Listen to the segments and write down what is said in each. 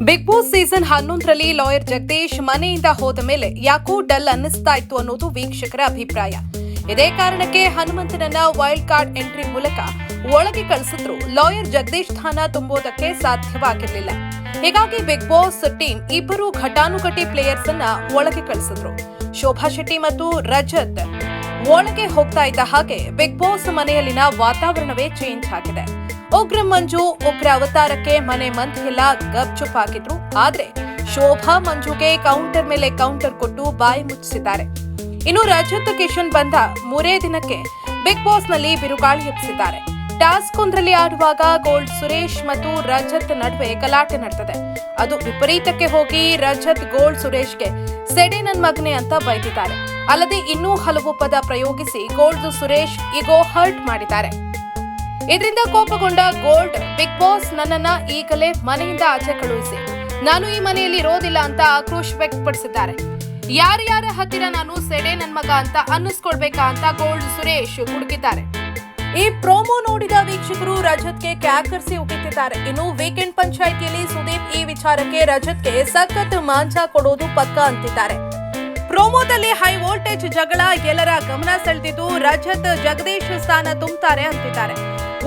Big Boss season 11ರಲ್ಲಿ lawyer Jagadish ಮನೆಯಿಂದ ಹೋದ ಮೇಲೆ ಯಾಕೋ ಡಲ್ ಅನ್ನಿಸ್ತಾ ಇತ್ತು ಅನ್ನೋದು ವೀಕ್ಷಕರ ಅಭಿಪ್ರಾಯ. ಇದೇ ಕಾರಣಕ್ಕೆ ಹನುಮಂತನನ್ನ ವೈಲ್ಡ್ ಕಾರ್ಡ್ ಎಂಟ್ರಿ ಮೂಲಕ ಒಳಗೆ ಕಳಿಸಿದ್ರು ಲಾಯರ್ ಜಗದೀಶ್ ಸ್ಥಾನ ತುಂಬೋದಕ್ಕೆ ಸಾಧ್ಯವಾಗಿರಲಿಲ್ಲ. ಹೀಗಾಗಿ ಬಿಗ್ ಬಾಸ್ ಟೀಮ್ ಇಬ್ಬರು ಘಟಾನುಘಟಿ ಪ್ಲೇಯರ್ಸ್ ಅನ್ನ ಒಳಗೆ ಕಳಿಸಿದ್ರು. ಶೋಭಾ ಶೆಟ್ಟಿ ಮತ್ತು ರಜತ್ ಒಳಗೆ ಹೋಗ್ತಾ ಇದ್ದ ಹಾಗೆ ಬಿಗ್ ಬಾಸ್ ಮನೆಯಲ್ಲಿನ ವಾತಾವರಣವೇ ಚೇಂಜ್ ಆಗಿದೆ. ಉಗ್ರ ಮಂಜು ಉಗ್ರ ಅವತಾರಕ್ಕೆ ಮನೆ ಮಂದಿಯೆಲ್ಲ ಗಪ್ಚುಪ್ ಆಗಿದ್ರು. ಆದ್ರೆ ಶೋಭಾ ಮಂಜುಗೆ ಕೌಂಟರ್ ಮೇಲೆ ಕೌಂಟರ್ ಕೊಟ್ಟು ಬಾಯಿ ಮುಚ್ಚಿಸಿದ್ದಾರೆ. ಇನ್ನು ರಜತ್ ಕಿಶನ್ ಬಂದ 3 ದಿನಕ್ಕೆ ಬಿಗ್ ಬಾಸ್ ನಲ್ಲಿ ಬಿರುಗಾಳಿ ಎಬ್ಬಿಸಿದ್ದಾರೆ. ಟಾಸ್ಕ್ ಒಂದರಲ್ಲಿ ಆಡುವಾಗ ಗೋಲ್ಡ್ ಸುರೇಶ್ ಮತ್ತು ರಜತ್ ನಡುವೆ ಗಲಾಟೆ ನಡೆದಿದೆ. ಅದು ವಿಪರೀತಕ್ಕೆ ಹೋಗಿ ರಜತ್ ಗೋಲ್ಡ್ ಸುರೇಶ್ಗೆ ಸೆಡೆ ನನ್ ಮಗನೆ ಅಂತ ಬೈದಿದ್ದಾರೆ. ಅಲ್ಲದೆ ಇನ್ನೂ ಹಲವು ಪದ ಪ್ರಯೋಗಿಸಿ ಗೋಲ್ಡ್ ಸುರೇಶ್ ಈಗೋ ಹರ್ಟ್ ಮಾಡಿದ್ದಾರೆ. ಇದರಿಂದ ಕೋಪಗೊಂಡ ಗೋಲ್ಡ್ ಬಿಗ್ ಬಾಸ್ ನನ್ನನ್ನ ಈಗಲೇ ಮನೆಯಿಂದ ಆಚೆ ಕಳುಹಿಸಿ, ನಾನು ಈ ಮನೆಯಲ್ಲಿ ಇರೋದಿಲ್ಲ ಅಂತ ಆಕ್ರೋಶ ವ್ಯಕ್ತಪಡಿಸಿದ್ದಾರೆ. ಯಾರ್ಯಾರ ಹತ್ತಿರ ನಾನು ಸೆಡೆ ನನ್ ಮಗ ಅಂತ ಅನ್ನಿಸ್ಕೊಳ್ಬೇಕಾ ಅಂತ ಗೋಲ್ಡ್ ಸುರೇಶ್ ಹುಡುಕಿದ್ದಾರೆ. ಈ ಪ್ರೋಮೋ ನೋಡಿದ ವೀಕ್ಷಕರು ರಜತ್ಗೆ ಕ್ಯಾಕರ್ಸಿ ಉಗಿತಿದ್ದಾರೆ. ಇನ್ನು ವೀಕೆಂಡ್ ಪಂಚಾಯಿತಿಯಲ್ಲಿ ಸುದೀಪ್ ಈ ವಿಚಾರಕ್ಕೆ ರಜತ್ಗೆ ಸಖತ್ ಮಾಂಜ ಕೊಡೋದು ಪಕ್ಕ ಅಂತಿದ್ದಾರೆ. ಪ್ರೋಮೋದಲ್ಲಿ ಹೈ ವೋಲ್ಟೇಜ್ ಜಗಳ ಎಲ್ಲರ ಗಮನ ಸೆಳೆದಿದ್ದು ರಜತ್ ಜಗದೀಶ್ ಸ್ಥಾನ ತುಂಬುತ್ತಾರೆ ಅಂತಿದ್ದಾರೆ.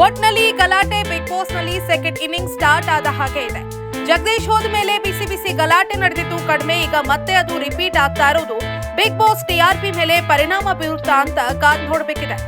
ಒಟ್ನಲ್ಲಿ ಗಲಾಟೆ ಬಿಗ್ ಬಾಸ್ ನಲ್ಲಿ ಸೆಕೆಂಡ್ ಇನ್ನಿಂಗ್ ಸ್ಟಾರ್ಟ್ ಆದ ಹಾಗೆ ಇದೆ. ಜಗದೀಶ್ ಹೋದ ಮೇಲೆ ಬಿಸಿ ಬಿಸಿ ಗಲಾಟೆ ನಡೆದಿದ್ದು ಕಡಿಮೆ, ಈಗ ಮತ್ತೆ ಅದು ರಿಪೀಟ್ ಆಗ್ತಾ ಇರೋದು ಬಿಗ್ ಬಾಸ್ ಟಿಆರ್ಪಿ ಮೇಲೆ ಪರಿಣಾಮ ಬೀರುತ್ತಾ ಅಂತ ಕಾದ್ ನೋಡ್ಬೇಕಿದೆ.